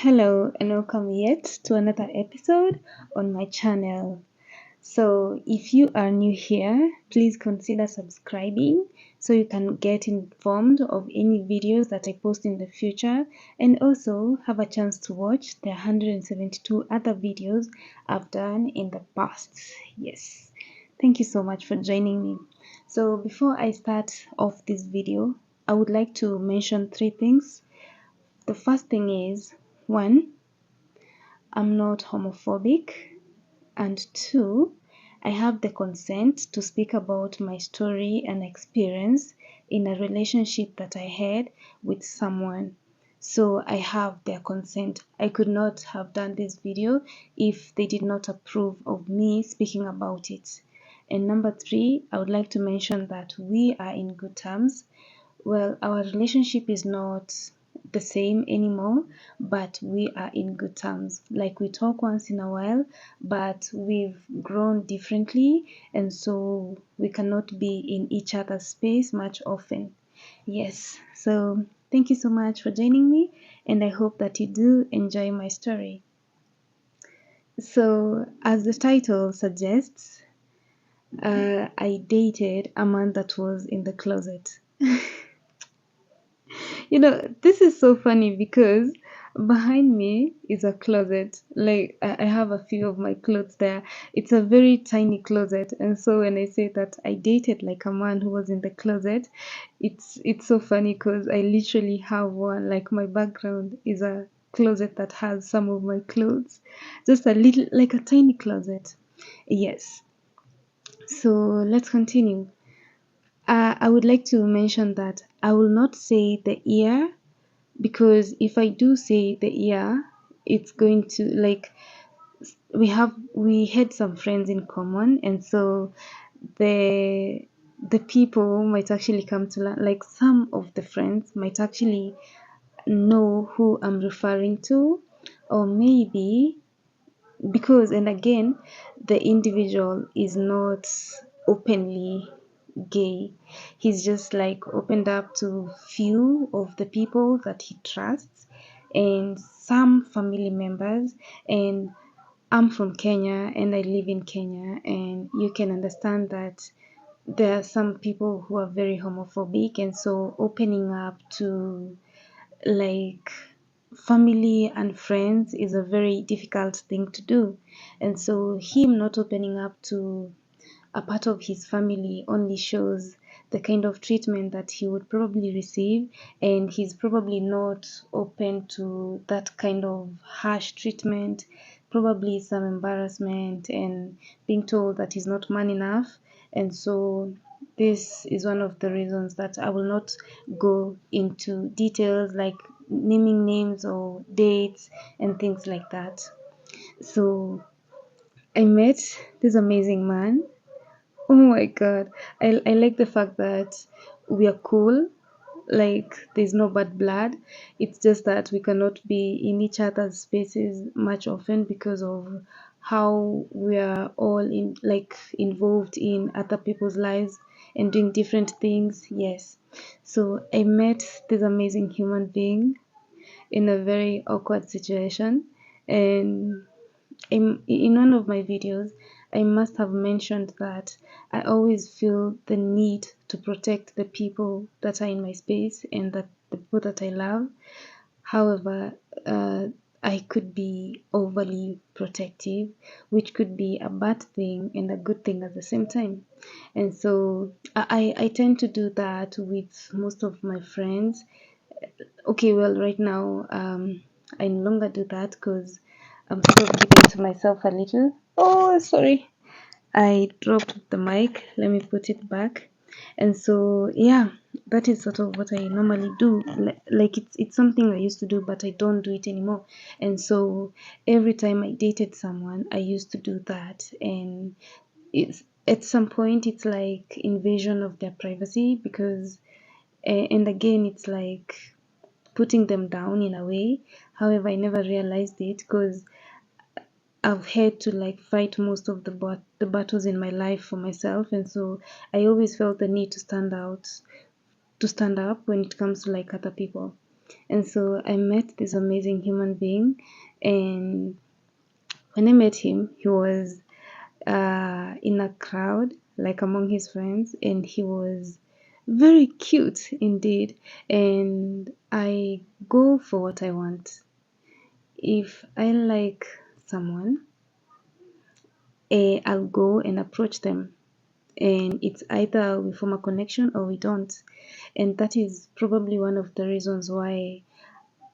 Hello and welcome yet to another episode on my channel. So, if you are new here, please consider subscribing so you can get informed of any videos that I post in the future and also have a chance to watch the 172 other videos I've done in the past. Yes, thank you so much for joining me. So, before I start off this video, I would like to mention three things. The first thing is one, I'm not homophobic, and two, I have the consent to speak about my story and experience in a relationship that I had with someone. So I have their consent. I could not have done this video if they did not approve of me speaking about it. And number three, I would like to mention that we are in good terms. Well, our relationship is not the same anymore, but we are in good terms. Like we talk once in a while, but we've grown differently, and so we cannot be in each other's space much often. Yes, so thank you so much for joining me, and I hope that you do enjoy my story. So, as the title suggests, I dated a man that was in the closet. This is so funny because behind me is a closet. Like I have a few of my clothes there. It's a very tiny closet, and so when I say that I dated like a man who was in the closet, it's so funny because I literally have one. Like my background is a closet that has some of my clothes, just a little, like a tiny closet. Yes. So let's continue. I would like to mention that I will not say the year, because if I do say the year, it's going to, like, we had some friends in common, and so the the people might actually come to learn, like some of the friends might actually know who I'm referring to, or maybe because, and again, the individual is not openly gay. He's just like opened up to few of the people that he trusts and some family members. And I'm from Kenya and I live in Kenya, and you can understand that there are some people who are very homophobic, and so opening up to, like, family and friends is a very difficult thing to do. And so him not opening up to a part of his family only shows the kind of treatment that he would probably receive, and he's probably not open to that kind of harsh treatment, probably some embarrassment and being told that he's not man enough. And so this is one of the reasons that I will not go into details like naming names or dates and things like that. So I met this amazing man. Oh my god. I like the fact that we are cool. Like there's no bad blood. It's just that we cannot be in each other's spaces much often because of how we are all in, like, involved in other people's lives and doing different things. Yes. So I met this amazing human being in a very awkward situation, and in one of my videos, I must have mentioned that I always feel the need to protect the people that are in my space and that the people that I love. However, I could be overly protective, which could be a bad thing and a good thing at the same time. And so I tend to do that with most of my friends. Okay, well, right now, I no longer do that because I'm sort of keeping to myself a little. Oh, sorry. I dropped the mic. Let me put it back. And so, yeah, that is sort of what I normally do. Like it's something I used to do, but I don't do it anymore. And so every time I dated someone, I used to do that. And it's at some point, it's like invasion of their privacy because, and again, it's like putting them down in a way. However, I never realized it because I've had to like fight most of the battles in my life for myself, and so I always felt the need to stand out, to stand up when it comes to like other people. And so I met this amazing human being, and when I met him, he was in a crowd, like among his friends, and he was very cute indeed. And I go for what I want. If I like someone, I'll go and approach them. And it's either we form a connection or we don't. And that is probably one of the reasons why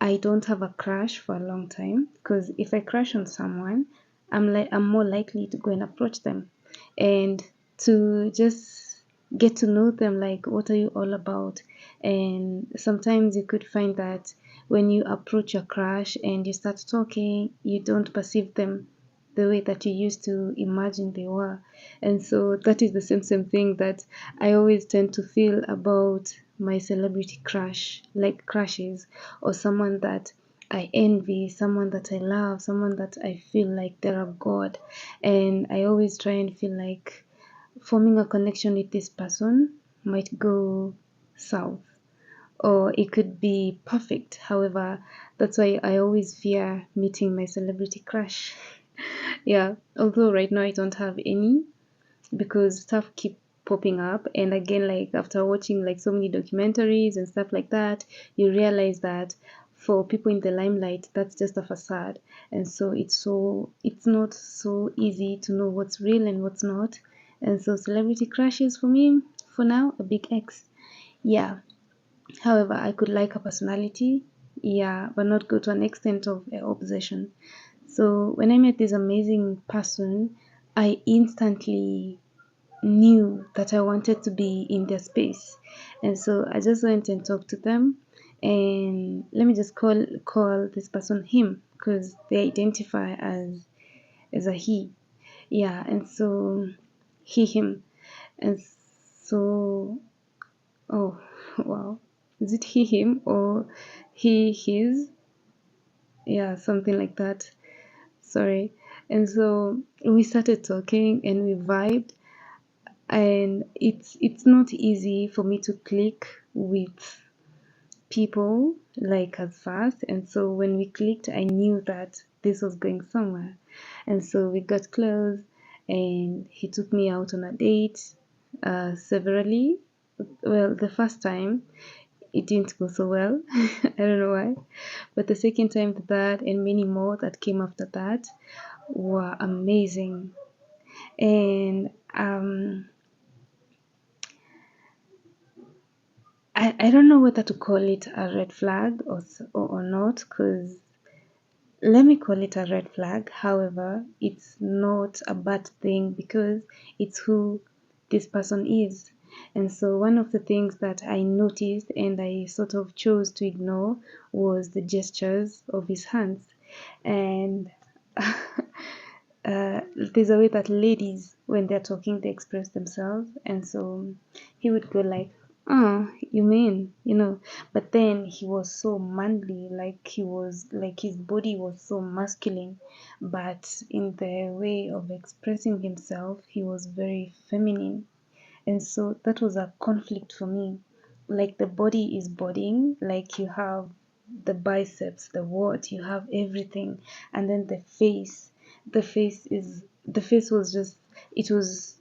I don't have a crush for a long time, because if I crush on someone, I'm more likely to go and approach them and to just get to know them, like what are you all about. And sometimes you could find that when you approach your crush and you start talking, you don't perceive them the way that you used to imagine they were. And so that is the same thing that I always tend to feel about my celebrity crush, like crushes, or someone that I envy, someone that I love, someone that I feel like they're a god. And I always try and feel like forming a connection with this person might go south, or it could be perfect. However, that's why I always fear meeting my celebrity crush. Yeah, although right now I don't have any, because stuff keep popping up. And again, like after watching like so many documentaries and stuff like that, you realize that for people in the limelight, that's just a facade. And so it's not so easy to know what's real and what's not. And so celebrity crushes for me, for now, a big X. Yeah. However, I could like a personality, yeah, but not go to an extent of obsession. So when I met this amazing person, I instantly knew that I wanted to be in their space. And so I just went and talked to them. And let me just call this person him, because they identify as a he. Yeah, and so he him. And so oh wow. Is it he him or he his? Yeah, something like that. Sorry. And so we started talking and we vibed, and it's not easy for me to click with people like as fast. And so when we clicked, I knew that this was going somewhere. And so we got close, and he took me out on a date severally. Well, the first time it didn't go so well. I don't know why. But the second time, that and many more that came after that were amazing. And I don't know whether to call it a red flag or not, because let me call it a red flag. However, it's not a bad thing because it's who this person is. And so, one of the things that I noticed and I sort of chose to ignore was the gestures of his hands. And there's a way that ladies, when they're talking, they express themselves. And so he would go like, oh, you mean, but then he was so manly, like he was like his body was so masculine, but in the way of expressing himself, he was very feminine. And so that was a conflict for me. Like the body is bodying, like you have the biceps, the what, you have everything. And then the face was just, it was,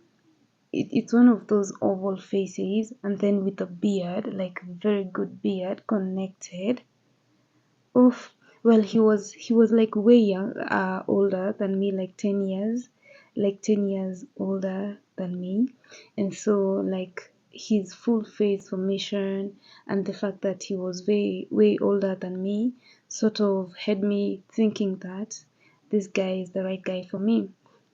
it's one of those oval faces, and then with a beard, like a very good beard connected. Oof. Well, he was like way older than me, like 10 years, like 10 years older than me. And so like his full face formation and the fact that he was way older than me sort of had me thinking that this guy is the right guy for me,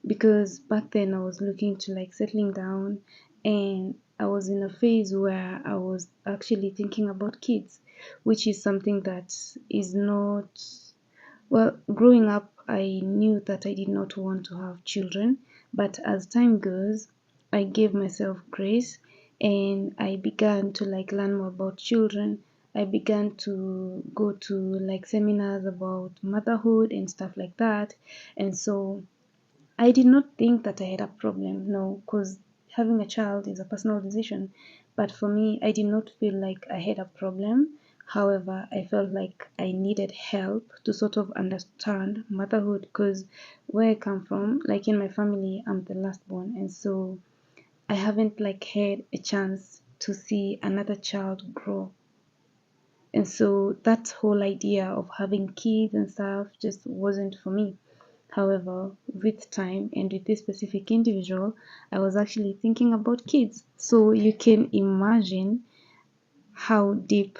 because back then I was looking to like settling down, and I was in a phase where I was actually thinking about kids, which is something that is not, well, growing up, I knew that I did not want to have children, but as time goes, I gave myself grace and I began to like learn more about children. I began to go to like seminars about motherhood and stuff like that. And so I did not think that I had a problem, no, because having a child is a personal decision. But for me, I did not feel like I had a problem, However, I felt like I needed help to sort of understand motherhood because where I come from, like in my family, I'm the last born, and so I haven't like had a chance to see another child grow. And so that whole idea of having kids and stuff just wasn't for me. However, with time and with this specific individual, I was actually thinking about kids. So you can imagine how deep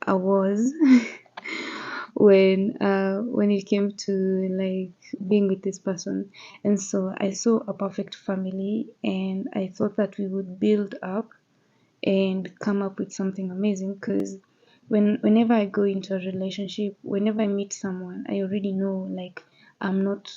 I was when it came to like being with this person. And so I saw a perfect family and I thought that we would build up and come up with something amazing because whenever I go into a relationship, whenever I meet someone, I already know like I'm not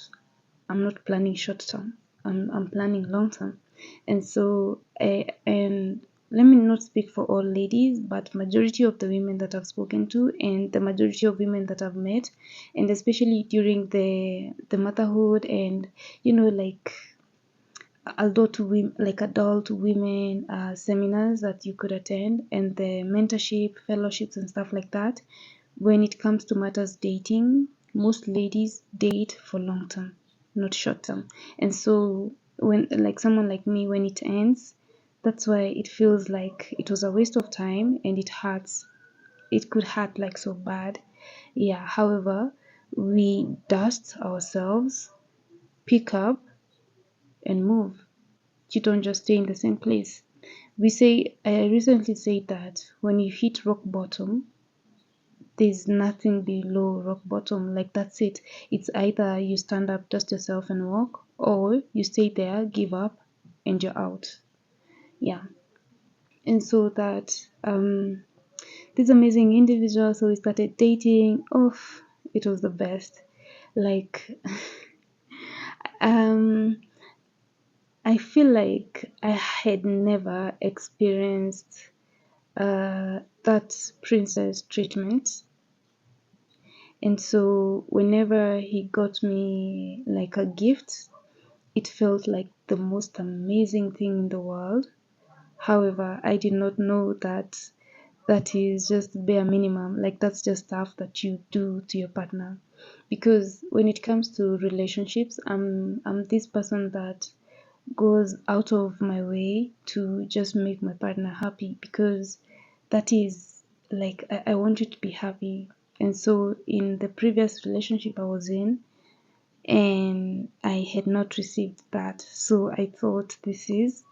I'm not planning short term. I'm planning long term. And so and let me not speak for all ladies, but majority of the women that I've spoken to and the majority of women that I've met, and especially during the motherhood and like adult women seminars that you could attend and the mentorship fellowships and stuff like that, when it comes to matters dating, most ladies date for long term, not short term. And so when like someone like me, when it ends, that's why it feels like it was a waste of time and it hurts. It could hurt like so bad. Yeah, however, we dust ourselves, pick up and move. You don't just stay in the same place. I recently said that when you hit rock bottom, there's nothing below rock bottom. Like that's it. It's either you stand up, dust yourself and walk, or you stay there, give up, and you're out. Yeah. And so that this amazing individual, so we started dating. Oh, it was the best. Like um I feel like I had never experienced that princess treatment. And so whenever he got me like a gift, it felt like the most amazing thing in the world. However, I did not know that that is just bare minimum. Like that's just stuff that you do to your partner. Because when it comes to relationships, I'm this person that goes out of my way to just make my partner happy because that is like I want you to be happy. And so in the previous relationship I was in and I had not received that. So I thought this is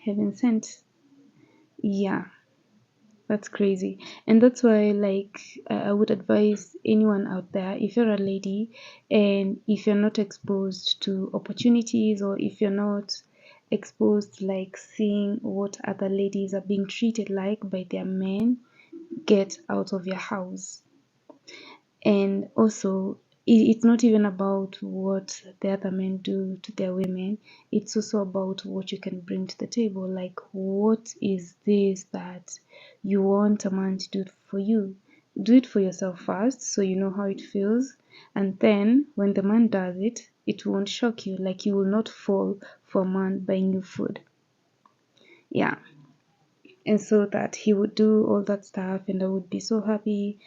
heaven sent. Yeah. That's crazy. And that's why, like, I would advise anyone out there if you're a lady and if you're not exposed to opportunities or if you're not exposed to, like, seeing what other ladies are being treated like by their men, get out of your house. And also, it's not even about what the other men do to their women, it's also about what you can bring to the table. Like, what is this that you want a man to do for you? Do it for yourself first so you know how it feels. And then when the man does it, it won't shock you. Like, you will not fall for a man buying you food. Yeah. And so that he would do all that stuff, and I would be so happy.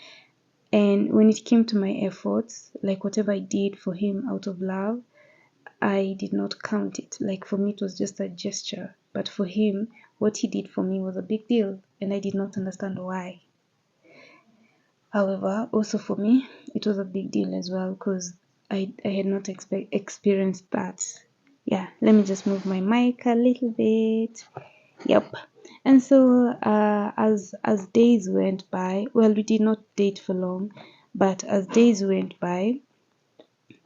And when it came to my efforts, like whatever I did for him out of love, I did not count it. Like for me, it was just a gesture. But for him, what he did for me was a big deal, and I did not understand why. However, also for me, it was a big deal as well because I had not experienced that. Yeah, let me just move my mic a little bit. Yep. And so as days went by, well, we did not date for long, but as days went by,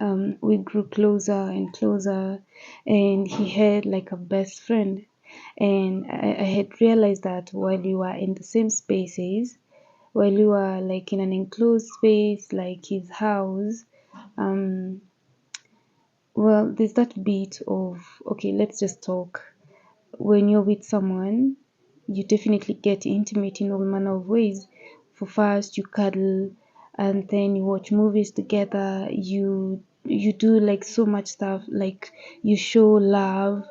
we grew closer and closer, and he had like a best friend. And I had realized that while we were in the same spaces, while we were like in an enclosed space, like his house, um, well, there's that bit of, okay, let's just talk. When you're with someone, you definitely get intimate in all manner of ways. For first, you cuddle, and then you watch movies together. You do like so much stuff. Like you show love.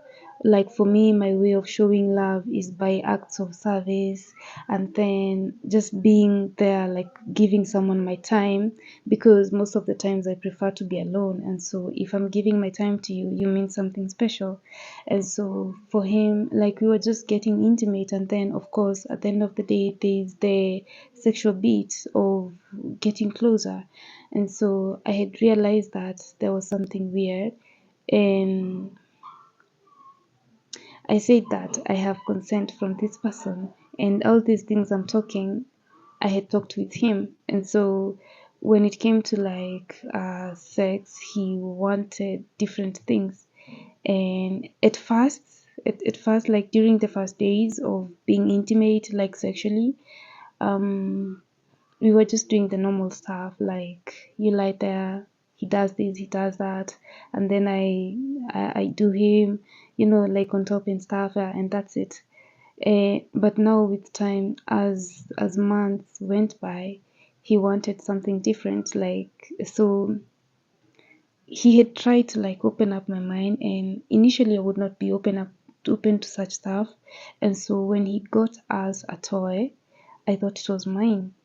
Like for me, my way of showing love is by acts of service, and then just being there, like giving someone my time, because most of the times I prefer to be alone. And so if I'm giving my time to you, you mean something special. And so for him, like we were just getting intimate, and then of course at the end of the day, there's the sexual bit of getting closer. And so I had realized that there was something weird. And I said that I have consent from this person, and all these things I'm talking, I had talked with him. And so when it came to like sex, he wanted different things. And at first, like during the first days of being intimate, like sexually, um, we were just doing the normal stuff, like you lie there, he does this, he does that, and then I do him, like on top and stuff, and that's it. But now with time, as months went by, he wanted something different. Like so, he had tried to like open up my mind, and initially I would not be open to such stuff. And so when he got us a toy, I thought it was mine.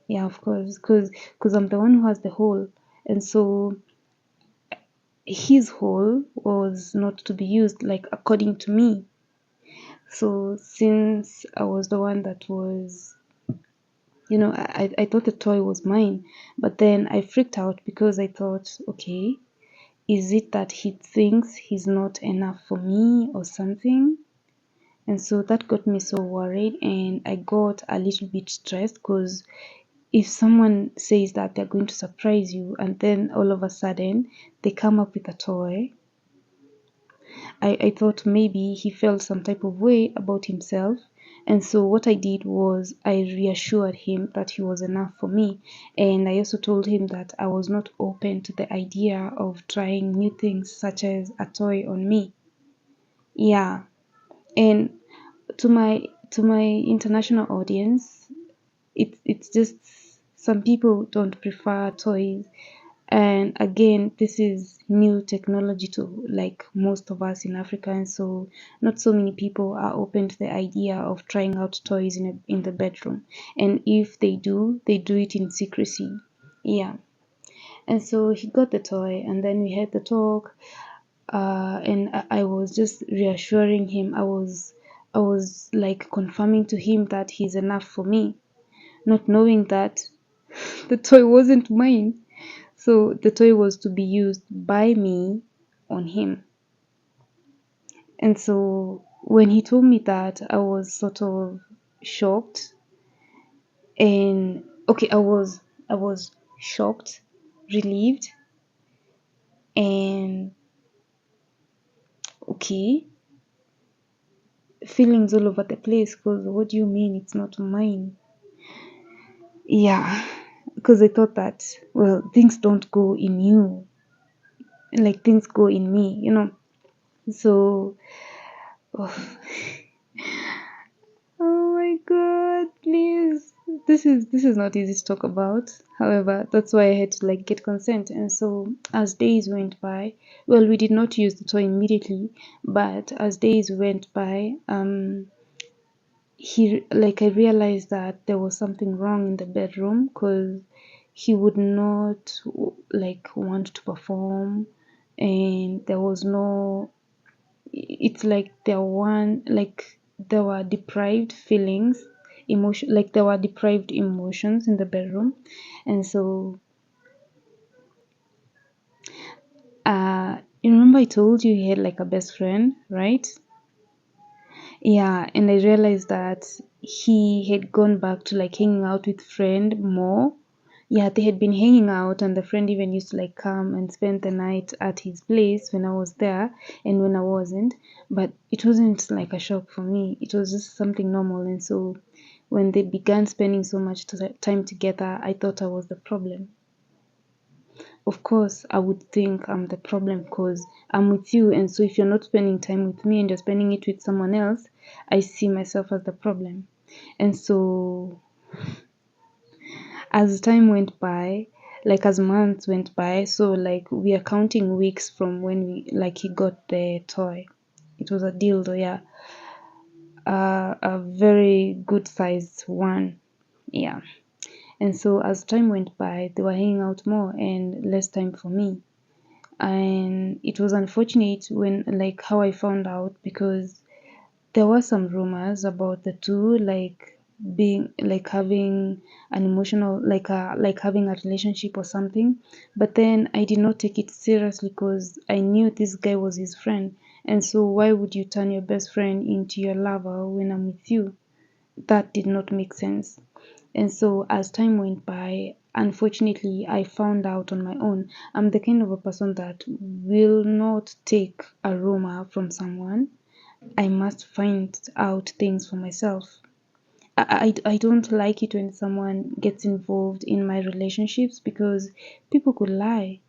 Yeah, of course, because I'm the one who has the hole. And so his hole was not to be used, like according to me. So since I was the one that was, I thought the toy was mine. But then I freaked out because I thought, okay, is it that he thinks he's not enough for me or something? And so that got me so worried, and I got a little bit stressed because if someone says that they're going to surprise you and then all of a sudden they come up with a toy, I thought maybe he felt some type of way about himself. And so what I did was I reassured him that he was enough for me. And I also told him that I was not open to the idea of trying new things such as a toy on me. Yeah. And to my international audience, it's just some people don't prefer toys. And again, this is new technology to like most of us in Africa, and so not so many people are open to the idea of trying out toys in the bedroom. And if they do it in secrecy. Yeah. And so he got the toy, and then we had the talk, and I was just reassuring him. I was like confirming to him that he's enough for me, not knowing that the toy wasn't mine. So the toy was to be used by me on him. And so when he told me that, I was sort of shocked. And okay, I was shocked, relieved, and okay, feelings all over the place, because what do you mean it's not mine? Yeah, because I thought that, well, things don't go in you, like things go in me. So, oh, oh my god, please. This is not easy to talk about. However, that's why I had to like get consent. And so as days went by, well, we did not use the toy immediately, but as days went by, he like I realized that there was something wrong in the bedroom, because he would not like want to perform, and there was no, it's like there were deprived feelings, emotion, like there were deprived emotions in the bedroom. And so you remember I told you he had like a best friend, right? Yeah, and I realized that he had gone back to like hanging out with friend more. Yeah, they had been hanging out, and the friend even used to like come and spend the night at his place when I was there and when I wasn't. But it wasn't like a shock for me. It was just something normal. And so when they began spending so much time together, I thought I was the problem. Of course, I would think I'm the problem because I'm with you. And so if you're not spending time with me and you're spending it with someone else, I see myself as the problem. And so as time went by, like as months went by, so like we are counting weeks from when we like he got the toy. It was a dildo, yeah, a very good sized one, yeah. And so as time went by, they were hanging out more and less time for me. And it was unfortunate when, like, how I found out, because there were some rumors about the two, like being like having an emotional, like having a relationship or something. But then I did not take it seriously because I knew this guy was his friend. And so why would you turn your best friend into your lover when I'm with you? That did not make sense. And so as time went by, unfortunately, I found out on my own. I'm the kind of a person that will not take a rumor from someone. I must find out things for myself. I don't like it when someone gets involved in my relationships because people could lie.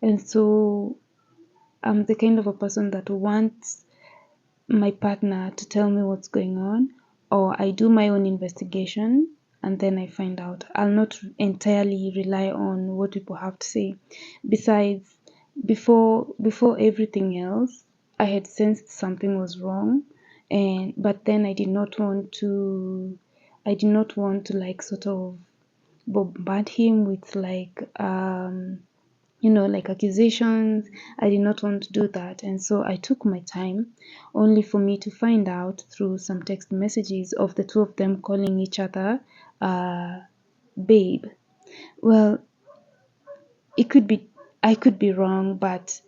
And so I'm the kind of a person that wants my partner to tell me what's going on, or I do my own investigation and then I find out. I'll not entirely rely on what people have to say. Besides, before everything else, I had sensed something was wrong, and but then I did not want to like sort of bombard him with like accusations. I did not want to do that. And so I took my time, only for me to find out through some text messages of the two of them calling each other uh, babe. Well, it could be, I could be wrong, but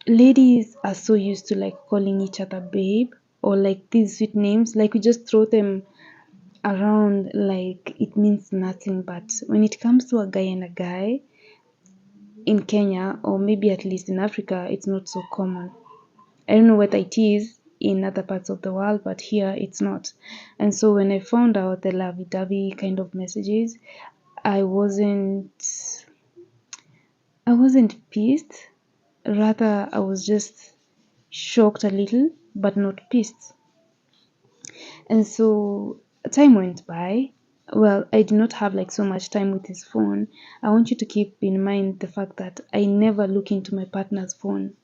ladies are so used to like calling each other babe or like these sweet names. Like we just throw them around like it means nothing. But when it comes to a guy and a guy, in Kenya, or maybe at least in Africa, it's not so common. I don't know whether it is in other parts of the world, but here it's not. And so when I found out the lovey-dovey kind of messages, I wasn't I wasn't pissed. Rather, I was just shocked a little, but not pissed. And so time went by. Well, I did not have like so much time with his phone. I want you to keep in mind the fact that I never look into my partner's phone.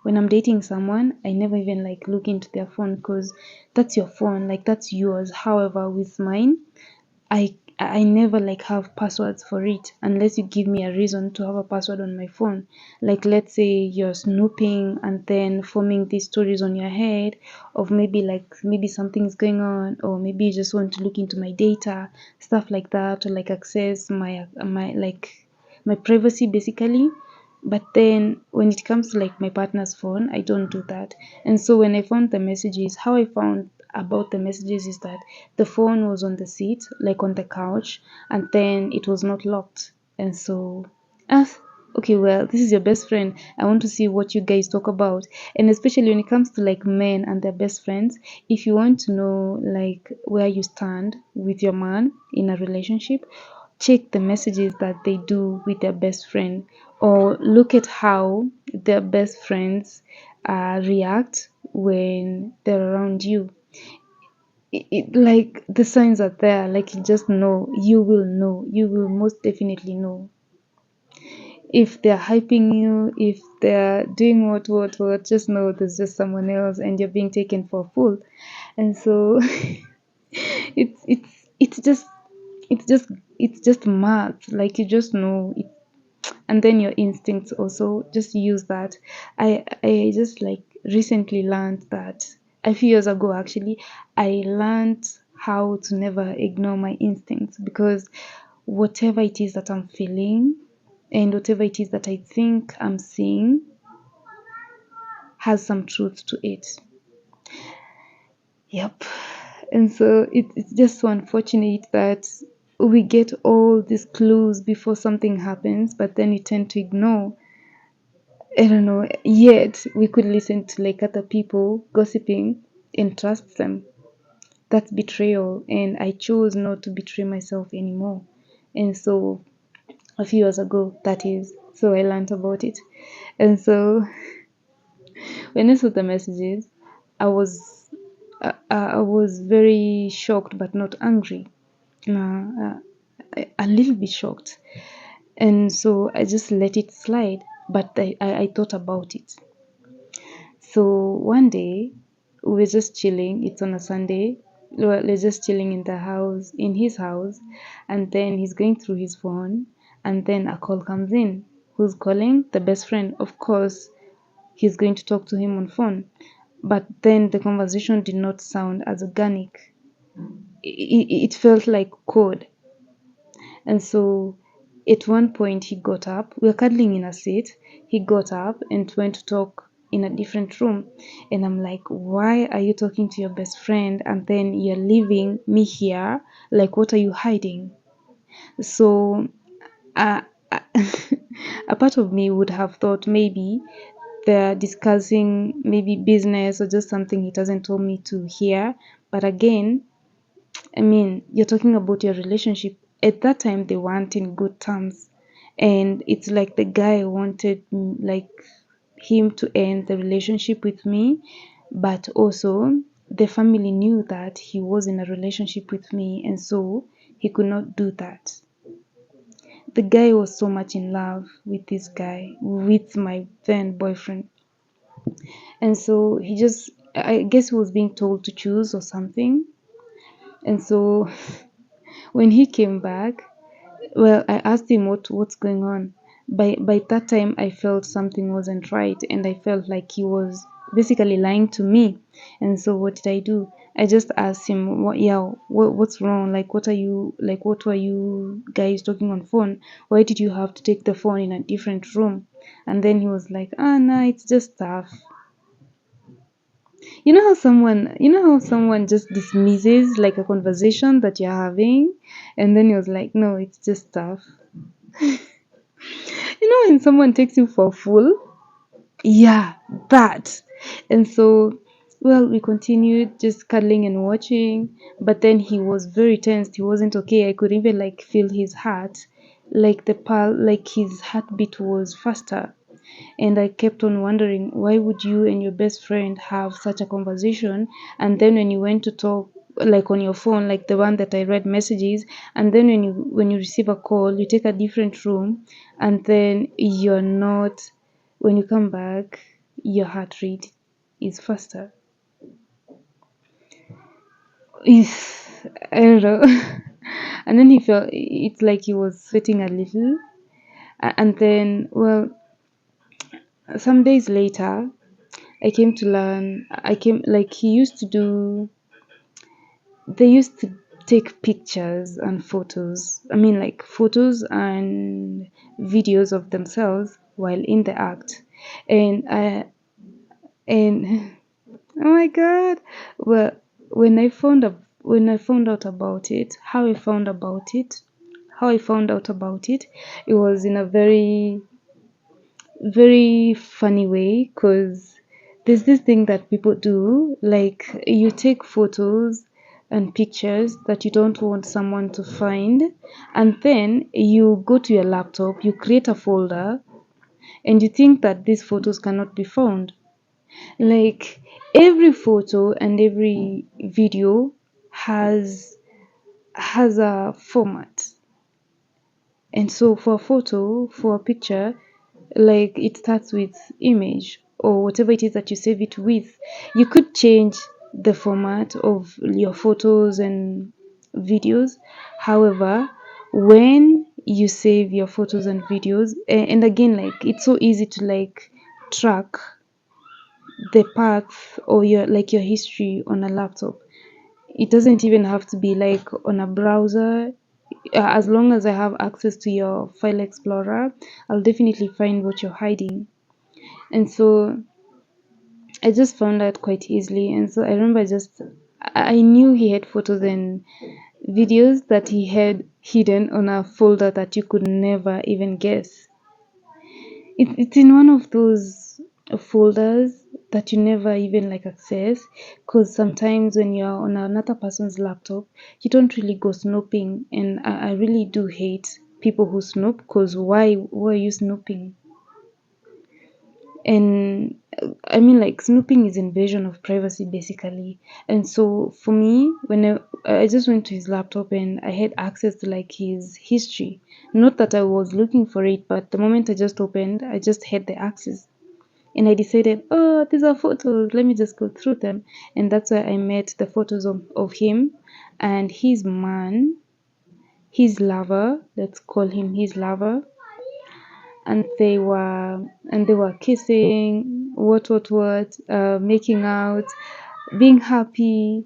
When I'm dating someone, I never even like look into their phone because that's your phone, like that's yours. However, with mine, I never like have passwords for it unless you give me a reason to have a password on my phone. Like let's say you're snooping and then forming these stories on your head of maybe something's going on, or maybe you just want to look into my data, stuff like that, or like access my privacy basically. But then when it comes to like my partner's phone, I don't do that. And so when I found the messages, how I found about the messages is that the phone was on the seat, like on the couch, and then it was not locked. And so, ah, okay, well, this is your best friend. I want to see what you guys talk about. And especially when it comes to like men and their best friends, if you want to know like where you stand with your man in a relationship, check the messages that they do with their best friend, or look at how their best friends react when they're around you. Like the signs are there, like you just know, you will most definitely know if they're hyping you, if they're doing what, just know there's just someone else and you're being taken for a fool. And so it's just it's just it's just math, like you just know it. And then your instincts also just use that. I just like recently learned that, a few years ago actually, I learned how to never ignore my instincts, because whatever it is that I'm feeling and whatever it is that I think I'm seeing has some truth to it. Yep. And so it's just so unfortunate that we get all these clues before something happens, but then we tend to ignore. I don't know. Yet we could listen to like other people gossiping and trust them. That's betrayal, and I chose not to betray myself anymore. And so a few years ago, that is, so I learned about it. And so when I saw the messages, I was I was very shocked, but not angry. A little bit shocked, and so I just let it slide. But I thought about it. So one day we were just chilling. It's on a Sunday. We're just chilling in the house, in his house, and then he's going through his phone, and then a call comes in. Who's calling? The best friend. Of course, he's going to talk to him on phone. But then the conversation did not sound as organic. It felt like code. And so at one point he got up. We were cuddling in a seat. He got up and went to talk in a different room. And I'm like, why are you talking to your best friend and then you're leaving me here? Like, what are you hiding? So uh, a part of me would have thought maybe they're discussing maybe business or just something he doesn't tell me to hear. But again, I mean, you're talking about your relationship. At that time, they weren't in good terms. And it's like the guy wanted like him to end the relationship with me, but also the family knew that he was in a relationship with me, and so he could not do that. The guy was so much in love with this guy, with my then boyfriend. And so he just, I guess he was being told to choose or something. And so when he came back, well, I asked him what's going on. By that time, I felt something wasn't right, and I felt like he was basically lying to me. And so, what did I do? I just asked him, what's wrong? Like, what were you guys talking on phone? Why did you have to take the phone in a different room? And then he was like, no, it's just stuff. You know how someone just dismisses like a conversation that you're having, and then he was like, no, it's just stuff. You know when someone takes you for a fool? Yeah, that. And so, well, we continued just cuddling and watching, but then he was very tensed. He wasn't okay. I could even like feel his heart, like like his heartbeat was faster. And I kept on wondering, why would you and your best friend have such a conversation? And then when you went to talk, like on your phone, like the one that I read messages, and then when you receive a call, you take a different room, and then you're not. When you come back, your heart rate is faster. I don't know. And then he felt it's like he was sweating a little. And then, well, some days later, I came like he used to do, they used to take pictures and photos. I mean, like photos and videos of themselves while in the act. And and oh my God. Well, when I found out about it, how I found out about it, it was in a very funny way because there's this thing that people do, like you take photos and pictures that you don't want someone to find, and then you go to your laptop, you create a folder, and you think that these photos cannot be found. Like every photo and every video has a format. And so for a photo, for a picture, like it starts with image or whatever it is that you save it with. You could change the format of your photos and videos. However, when you save your photos and videos, and again, like it's so easy to like track the path or your history on a laptop. It doesn't even have to be like on a browser. As long as I have access to your file explorer, I'll definitely find what you're hiding. And so I just found out quite easily. And so I remember I knew he had photos and videos that he had hidden on a folder that you could never even guess. It's in one of those folders that you never even like access, because sometimes when you're on another person's laptop, you don't really go snooping, and I really do hate people who snoop, because why are you snooping? And I mean, like snooping is invasion of privacy basically. And so for me, when I just went to his laptop and I had access to like his history, not that I was looking for it, but the moment I just opened, I just had the access. And I decided, oh, these are photos, let me just go through them. And that's where I met the photos of him and his man, his lover, let's call him his lover. And they were kissing, what, making out, being happy,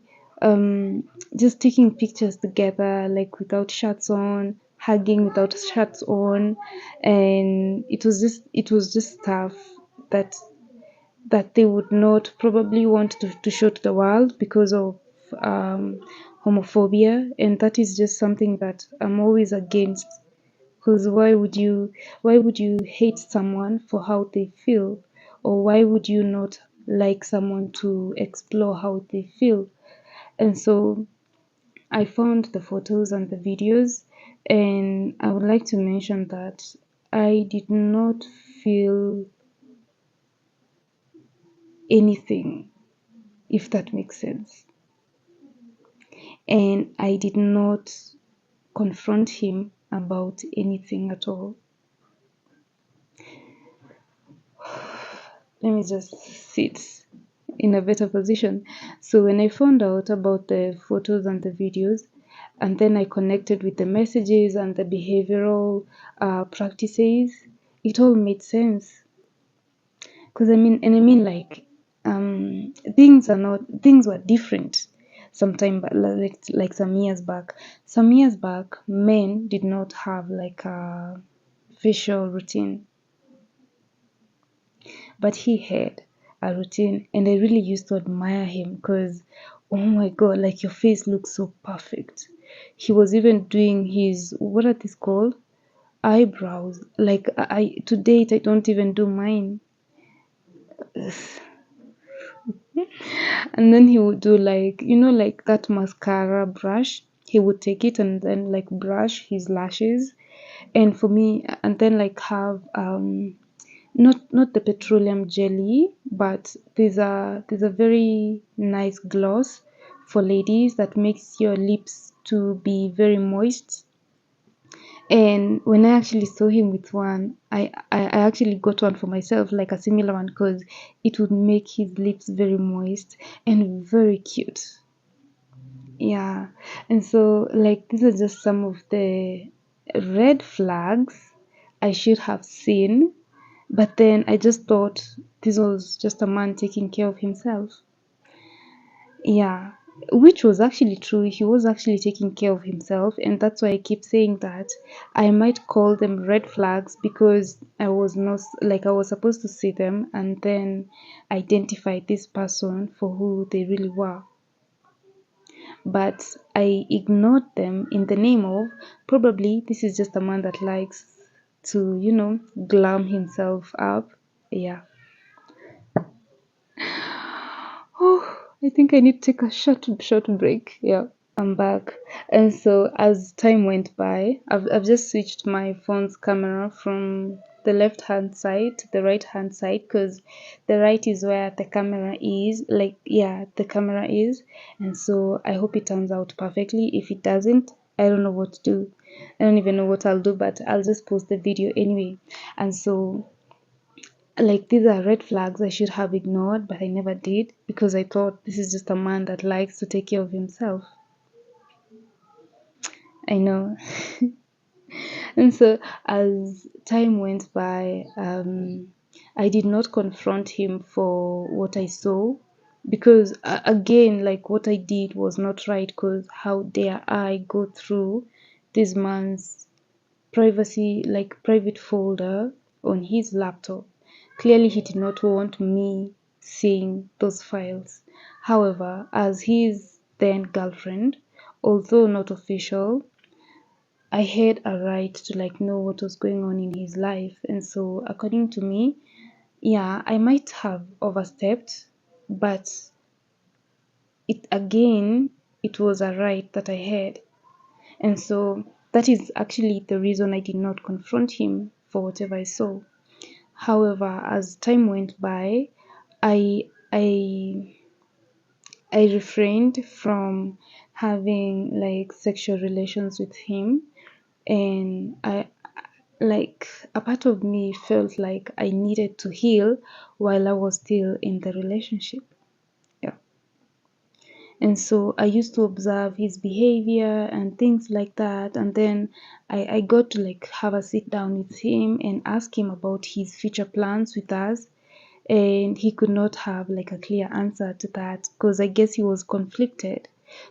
just taking pictures together, like without shirts on, hugging without shirts on. And it was just stuff that they would not probably want to show to the world because of um, homophobia. And that is just something that I'm always against, because why would you hate someone for how they feel, or why would you not like someone to explore how they feel? And so I found the photos and the videos, and I would like to mention that I did not feel anything, if that makes sense. And I did not confront him about anything at all. Let me just sit in a better position. So when I found out about the photos and the videos, and then I connected with the messages and the behavioral practices, it all made sense. Because I mean, like, things were different sometime, but like some years back. Some years back, men did not have like a facial routine, but he had a routine, and I really used to admire him because, oh my god, like your face looks so perfect. He was even doing his, what are these called? Eyebrows. Like, to date, I don't even do mine. And then he would do, like, like that mascara brush. He would take it and then like brush his lashes. And for me, and then like have not the petroleum jelly, but there's a very nice gloss for ladies that makes your lips to be very moist. And when I actually saw him with one, I actually got one for myself, like a similar one, because it would make his lips very moist and very cute. Yeah. And so, like, these are just some of the red flags I should have seen. But then I just thought this was just a man taking care of himself. Yeah, which was actually true. He was actually taking care of himself, and that's why I keep saying that I might call them red flags, because I was not, like, I was supposed to see them and then identify this person for who they really were. But I ignored them in the name of, probably this is just a man that likes to, glam himself up. Yeah. Oh, I think I need to take a short break. Yeah, I'm back. And so as time went by, I've just switched my phone's camera from the left hand side to the right hand side, because the right is where the camera is. Like, yeah, the camera is. And so I hope it turns out perfectly. If it doesn't, I don't know what to do. I don't even know what I'll do, but I'll just post the video anyway. And so, like, these are red flags I should have ignored, but I never did, because I thought this is just a man that likes to take care of himself. I know. And so as time went by, I did not confront him for what I saw, because again, like, what I did was not right, because how dare I go through this man's privacy, like private folder on his laptop. Clearly, he did not want me seeing those files. However, as his then girlfriend, although not official, I had a right to, like, know what was going on in his life. And so, according to me, yeah, I might have overstepped, but it was a right that I had. And so that is actually the reason I did not confront him for whatever I saw. However, as time went by, I I I refrained from having like sexual relations with him, and like a part of me felt like I needed to heal while I was still in the relationship. Yeah. And so I used to observe his behavior and things like that. And then I got to like have a sit down with him and ask him about his future plans with us. And he could not have like a clear answer to that because I guess he was conflicted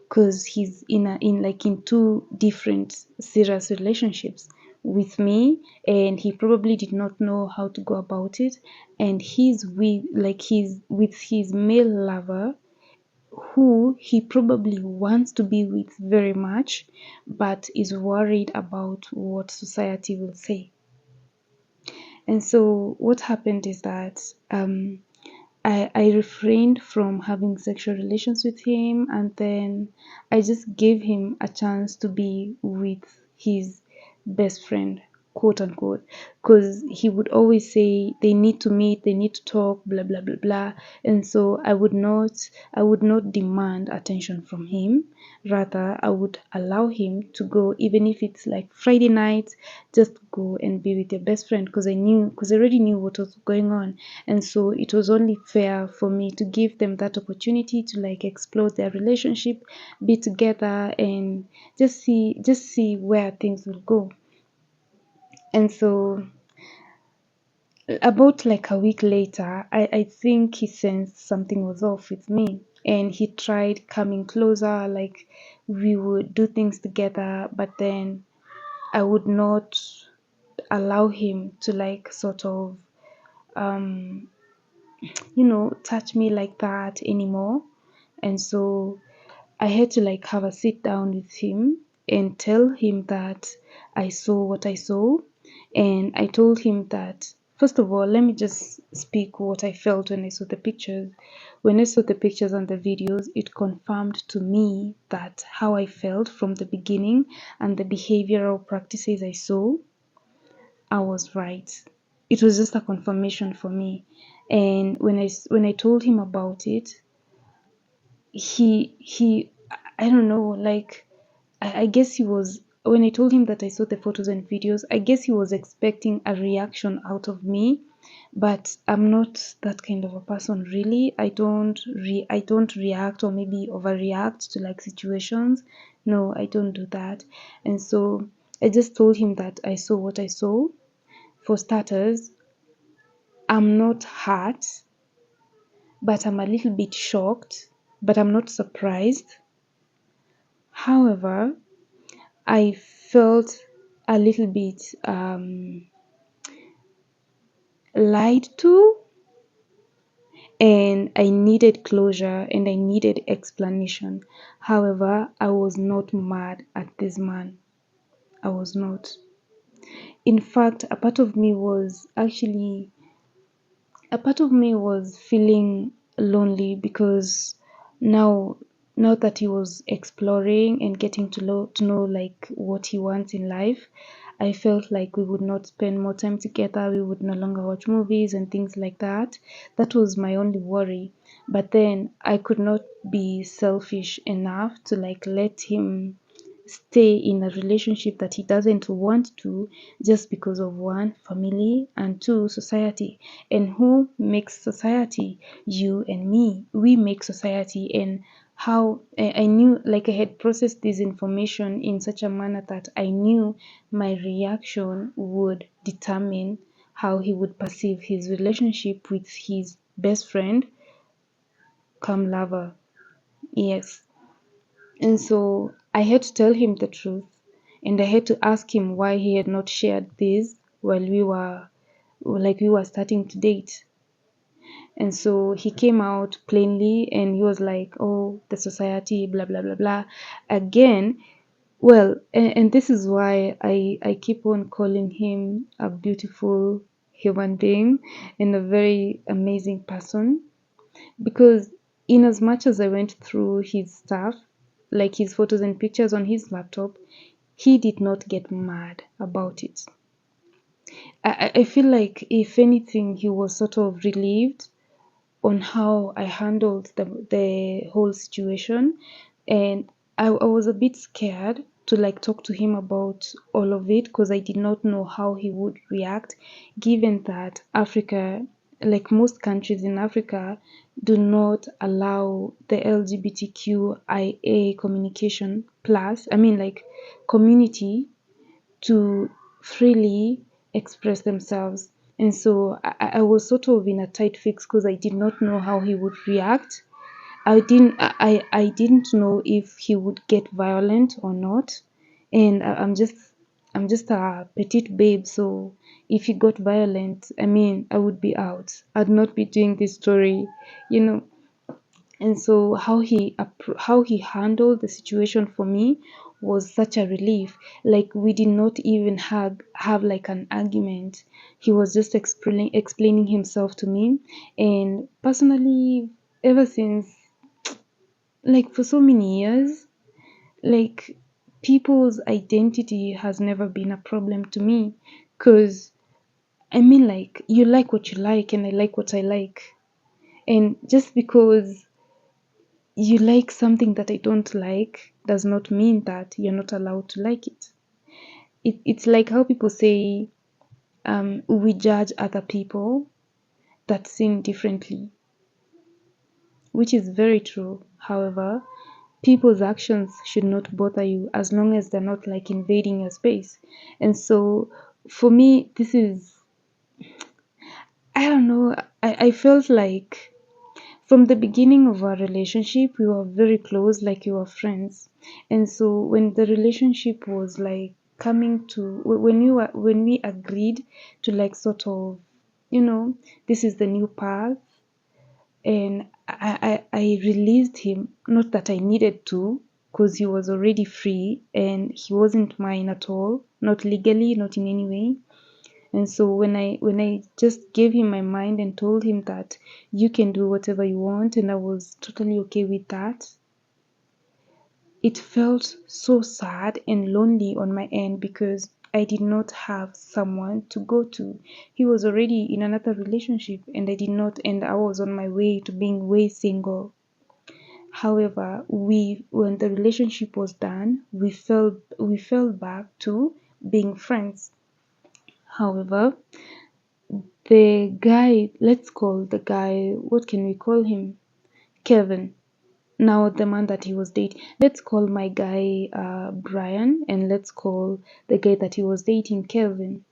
because he's in two different serious relationships with me, and he probably did not know how to go about it. And he's with his male lover who he probably wants to be with very much, but is worried about what society will say. And so what happened is that I refrained from having sexual relations with him, and then I just gave him a chance to be with his best friend, quote unquote, because he would always say they need to meet, they need to talk, blah blah blah blah. And so I would not demand attention from him. Rather, I would allow him to go, even if it's like Friday night, just go and be with your best friend, because I already knew what was going on. And so it was only fair for me to give them that opportunity to like explore their relationship, be together, and just see where things will go. And so about like a week later, I think he sensed something was off with me, and he tried coming closer, like we would do things together, but then I would not allow him to like sort of um touch me like that anymore. And so I had to like have a sit down with him and tell him that I saw what I saw. And I told him that, first of all, let me just speak what I felt when I saw the pictures. When I saw the pictures and the videos, it confirmed to me that how I felt from the beginning and the behavioral practices I saw, I was right. It was just a confirmation for me. And when I told him about it, he I don't know, like I guess he was, when I told him that I saw the photos and videos, I guess he was expecting a reaction out of me. But I'm not that kind of a person really. I don't react or maybe overreact to like situations. No, I don't do that. And so I just told him that I saw what I saw. For starters, I'm not hurt, but I'm a little bit shocked, but I'm not surprised. However, I felt a little bit lied to, and I needed closure and I needed explanation. However, I was not mad at this man. I was not. In fact, a part of me was feeling lonely because now now that he was exploring and getting to know like what he wants in life, I felt like we would not spend more time together, we would no longer watch movies and things like that. That was my only worry. But then I could not be selfish enough to like let him stay in a relationship that he doesn't want to, just because of one, family, and two, society. And who makes society? You and me. We make society. And how I knew, like I had processed this information in such a manner that I knew my reaction would determine how he would perceive his relationship with his best friend come lover. Yes. And so I had to tell him the truth, and I had to ask him why he had not shared this while we were starting to date. And so he came out plainly and he was like, "Oh, the society, blah blah blah blah." Again, well, and this is why I keep on calling him a beautiful human being and a very amazing person, because in as much as I went through his stuff, like his photos and pictures on his laptop, he did not get mad about it. I feel like if anything, he was sort of relieved on how I handled the whole situation. And I was a bit scared to like talk to him about all of it because I did not know how he would react, given that Africa, like most countries in Africa, do not allow the LGBTQIA communication plus, I mean, like community to freely express themselves. And so I was sort of in a tight fix because I did not know how he would react. I didn't know if he would get violent or not. And I'm just a petite babe, so if he got violent, I mean, I would be out. I'd not be doing this story, you know. And so how he handled the situation for me was such a relief. Like we did not even have like an argument. He was just explaining himself to me. And personally, ever since, like for so many years, like people's identity has never been a problem to me, because I mean, like, you like what you like and I like what I like. And just because you like something that I don't like does not mean that you're not allowed to like it. It's like how people say, we judge other people that sin differently, which is very true. However, people's actions should not bother you as long as they're not like invading your space. And so for me, this is, I don't know, I felt like from the beginning of our relationship, we were very close, like we were friends. And so when the relationship was like coming to, when we agreed to like sort of, this is the new path, and I released him, not that I needed to, because he was already free and he wasn't mine at all, not legally, not in any way. And so when I just gave him my mind and told him that you can do whatever you want, and I was totally okay with that, it felt so sad and lonely on my end because I did not have someone to go to. He was already in another relationship and I did not, and I was on my way to being way single. However, when the relationship was done, we fell back to being friends. However, the guy, let's call the guy, what can we call him? Kevin. Now, the man that he was dating, let's call my guy Brian, and let's call the guy that he was dating Kevin.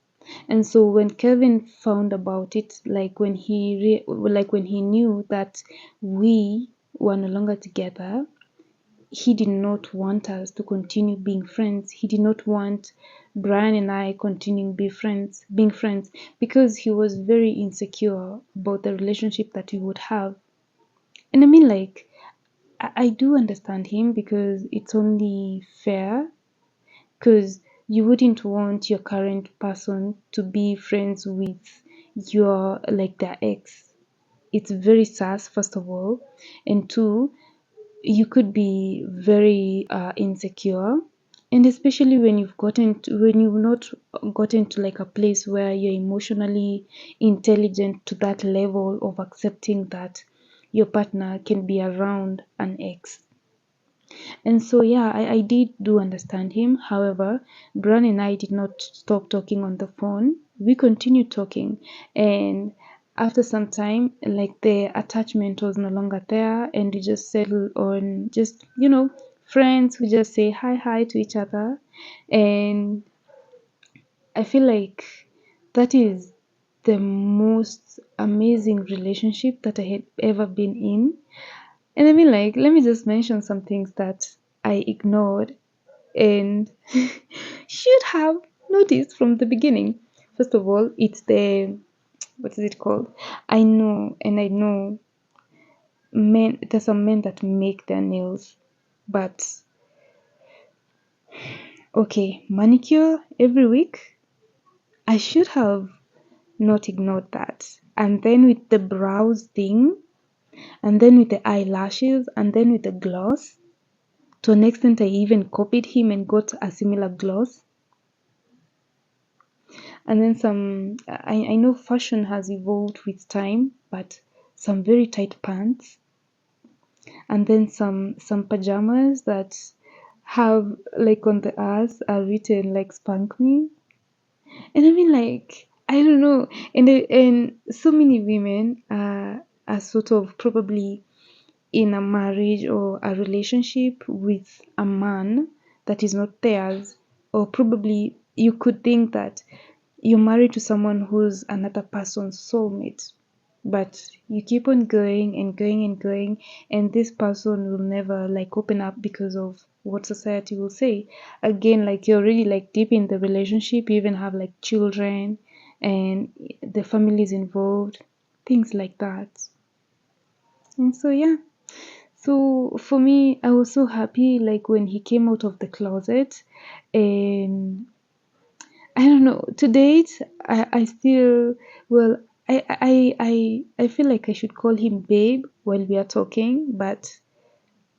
And so when Kevin found about it, like when he knew that we were no longer together, he did not want us to continue being friends. He did not want Brian and I continuing being friends, because he was very insecure about the relationship that we would have. And I mean, like, I do understand him because it's only fair, because you wouldn't want your current person to be friends with your, like, their ex. It's very sus, first of all. And two, you could be very insecure, and especially when you've not gotten to like a place where you're emotionally intelligent to that level of accepting that your partner can be around an ex. And so, yeah, I did do understand him. However, Brian and I did not stop talking on the phone. We continued talking. And after some time, like, the attachment was no longer there. And we just settled on just, friends who just say hi, hi to each other. And I feel like that is the most amazing relationship that I had ever been in. And I mean, like, let me just mention some things that I ignored and should have noticed from the beginning. First of all, it's what is it called? I know men, there's some men that make their nails, but okay, manicure every week? I should have not ignored that. And then with the brows thing, and then with the eyelashes, and then with the gloss. To an extent, I even copied him and got a similar gloss. And then I know fashion has evolved with time, but some very tight pants. And then some pajamas that have like on the ass are written like spank me. And I mean like I don't know. And so many women are sort of probably in a marriage or a relationship with a man that is not theirs, or probably you could think that you're married to someone who's another person's soulmate, but you keep on going and going and going, and this person will never like open up because of what society will say. Again, like you're already like deep in the relationship, you even have like children, and the family is involved, things like that. And so yeah, so for me, I was so happy like when he came out of the closet. And I don't know, to date, I still, well, I feel like I should call him babe while we are talking, but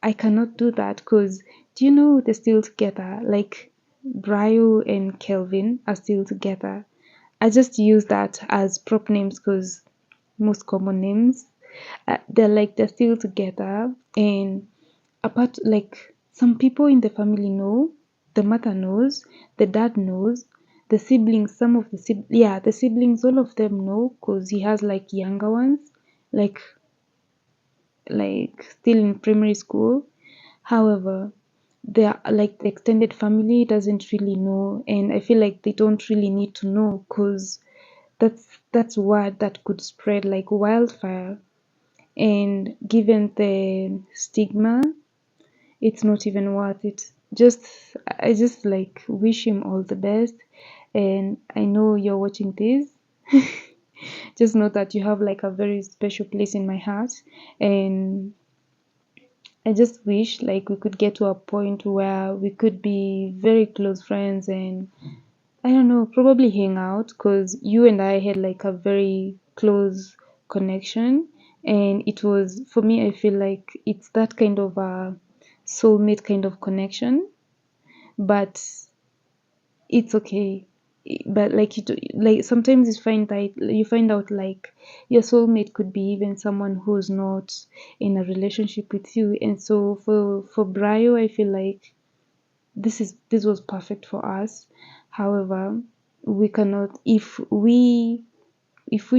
I cannot do that because do you know they're still together? Like Brio and Kelvin are still together. I just use that as prop names because most common names. They're still together, and apart like some people in the family know, the mother knows, the dad knows, the siblings, some of the yeah, the siblings, all of them know because he has like younger ones, like still in primary school. However, they are like the extended family doesn't really know, and I feel like they don't really need to know because that's word that could spread like wildfire. And given the stigma, it's not even worth it. Just I just like wish him all the best. And I know you're watching this. Just know that you have like a very special place in my heart. And I just wish like we could get to a point where we could be very close friends, and I don't know, probably hang out because you and I had like a very close connection. And it was, for me, I feel like it's that kind of a soulmate kind of connection, but it's okay. But like like sometimes you find out like your soulmate could be even someone who's not in a relationship with you. And so for Brio, I feel like this was perfect for us. However, we cannot, if we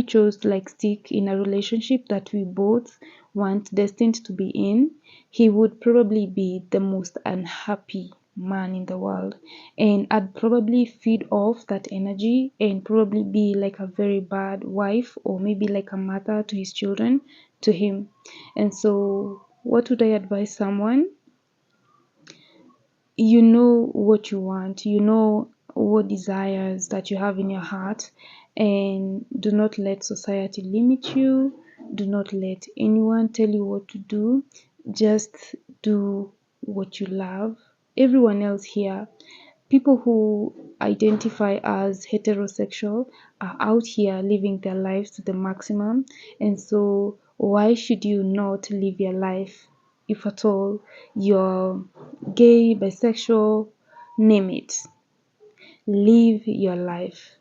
chose to like stick in a relationship that we both want destined to be in, he would probably be the most unhappy man in the world. And I'd probably feed off that energy and probably be like a very bad wife or maybe like a mother to his children, to him. And so what would I advise someone? You know what you want, you know what desires that you have in your heart, and do not let society limit you. Do not let anyone tell you what to do. Just do what you love. Everyone else here, people who identify as heterosexual, are out here living their lives to the maximum. And so why should you not live your life? If at all you're gay, bisexual, name it, live your life.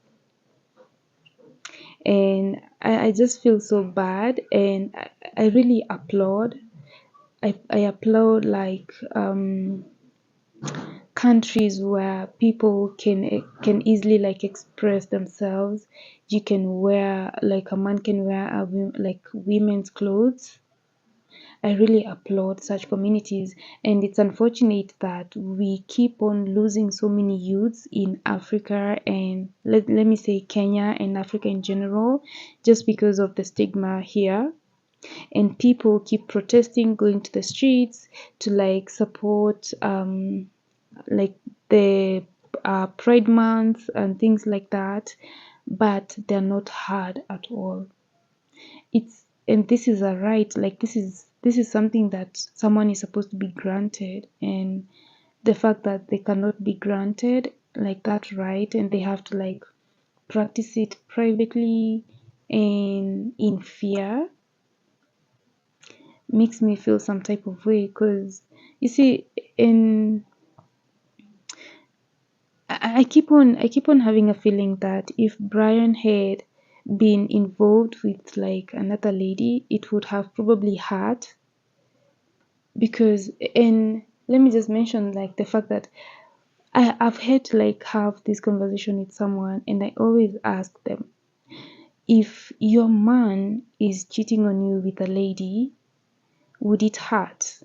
And I just feel so bad, and I really applaud. I applaud like countries where people can easily like express themselves. You can wear like a man can wear like women's clothes. I really applaud such communities, and it's unfortunate that we keep on losing so many youths in Africa, and let me say Kenya and Africa in general, just because of the stigma here. And people keep protesting, going to the streets to like support like the Pride Month and things like that, but they're not heard at all. It's and this is a right, like this is something that someone is supposed to be granted, and the fact that they cannot be granted like that right, and they have to like practice it privately and in fear, makes me feel some type of way. Because you see, in I keep on having a feeling that if Brian had been involved with like another lady, it would have probably hurt. Because and let me just mention like the fact that I've had to like have this conversation with someone, and I always ask them, if your man is cheating on you with a lady, would it hurt?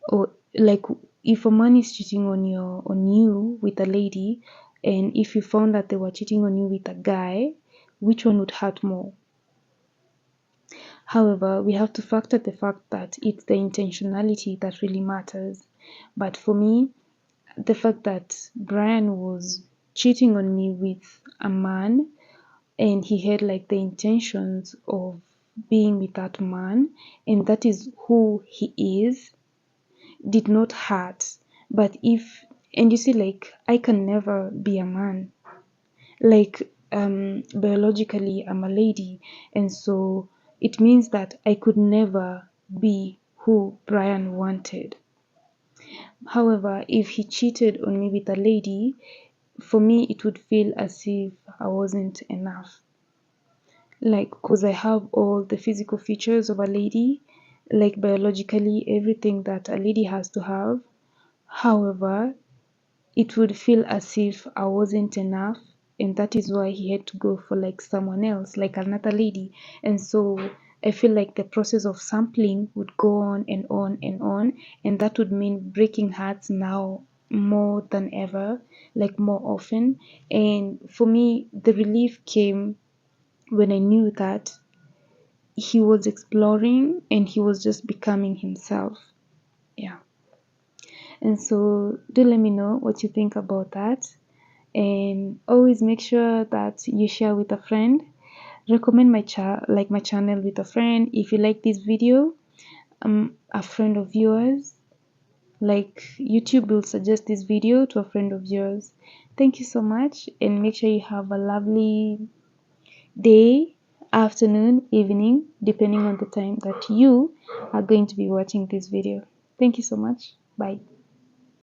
Or like, if a man is cheating on you with a lady, and if you found that they were cheating on you with a guy, which one would hurt more? However, we have to factor the fact that it's the intentionality that really matters. But for me, the fact that Brian was cheating on me with a man, and he had like the intentions of being with that man, and that is who he is, did not hurt. But if, and you see, like, I can never be a man. Like, biologically, I'm a lady, and so it means that I could never be who Brian wanted. However, if he cheated on me with a lady, for me it would feel as if I wasn't enough. Like, because I have all the physical features of a lady, like biologically, everything that a lady has to have. However, it would feel as if I wasn't enough, and that is why he had to go for like someone else, like another lady. And so I feel like the process of sampling would go on and on and on, and that would mean breaking hearts now more than ever, like more often. And for me, the relief came when I knew that he was exploring and he was just becoming himself. Yeah. And so do let me know what you think about that. And always make sure that you share with a friend. Recommend my channel with a friend. If you like this video, I'm a friend of yours. Like, YouTube will suggest this video to a friend of yours. Thank you so much, and make sure you have a lovely day, afternoon, evening, depending on the time that you are going to be watching this video. Thank you so much. Bye.